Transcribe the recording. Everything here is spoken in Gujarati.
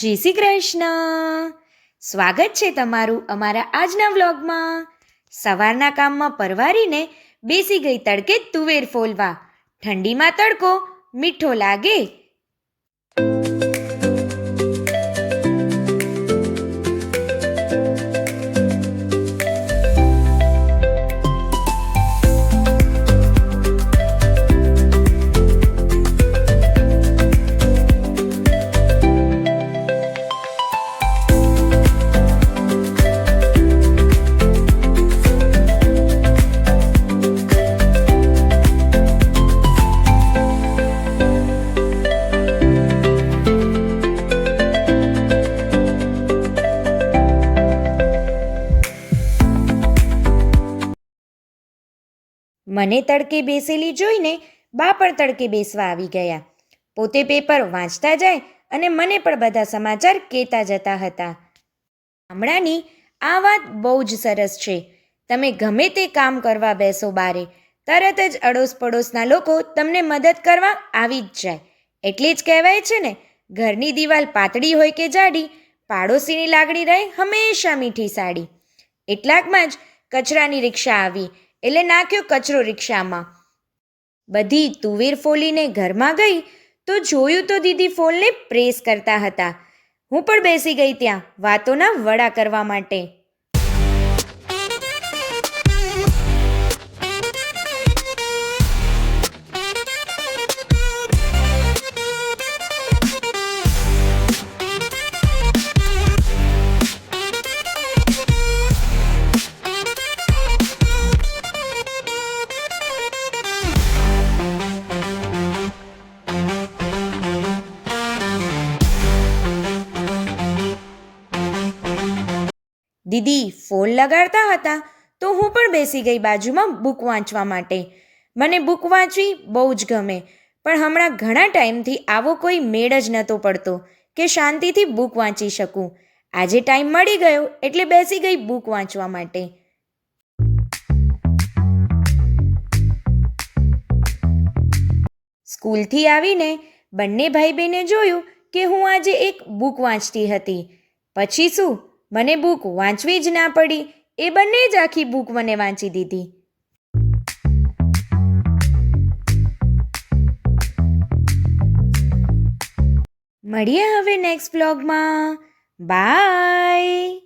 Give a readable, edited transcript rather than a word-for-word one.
જય શ્રી કૃષ્ણ. સ્વાગત છે તમારું અમારા આજના વ્લોગમાં. સવારના કામમાં પરવારીને બેસી ગઈ તડકે તુવેર ફોલવા. ઠંડીમાં તડકો મીઠો લાગે. મને તડકે બેસેલી જોઈને બા પણ તડકે બેસવા આવી ગયા. પોતે પેપર વાંચતા જાય અને મને પણ બધા સમાચાર કહેતા જતા હતા. ગામડાની આ વાત બહુ જ સરસ છે. તમે ગમે તે કામ કરવા બેસો બારે, તરત જ અડોસ પડોશના લોકો તમને મદદ કરવા આવી જ જાય. એટલે જ કહેવાય છે ને, ઘરની દિવાલ પાતળી હોય કે જાડી, પાડોશીની લાગણી રહે હંમેશા મીઠી સાડી. એટલાકમાં જ કચરાની રિક્ષા આવી એટલે નાખ્યો કચરો રિક્ષામાં. બધી તુવેર ફોલીને ઘરમાં ગઈ તો જોયું તો દીદી ફોલને પ્રેસ કરતા હતા. હું પણ બેસી ગઈ ત્યાં વાતોના વડા કરવા માટે. દીદી ફોન લગાડતા હતા તો હું પણ બેસી ગઈ બાજુમાં બુક વાંચવા માટે. મને બુક વાંચવી બહુ જ ગમે, પણ હમણાં ઘણા ટાઈમથી આવો કોઈ મેળ જ નહોતો પડતો કે શાંતિથી બુક વાંચી શકું. આજે ટાઈમ મળી ગયો એટલે બેસી ગઈ બુક વાંચવા માટે. સ્કૂલથી આવીને બંને ભાઈ બહેને જોયું કે હું આજે એક બુક વાંચતી હતી. પછી શું, મને બુક વાંચવી જ ના પડી. એ બંને જ આખી બુક મને વાંચી દીધી. મળીએ હવે નેક્સ્ટ વ્લોગમાં. બાય.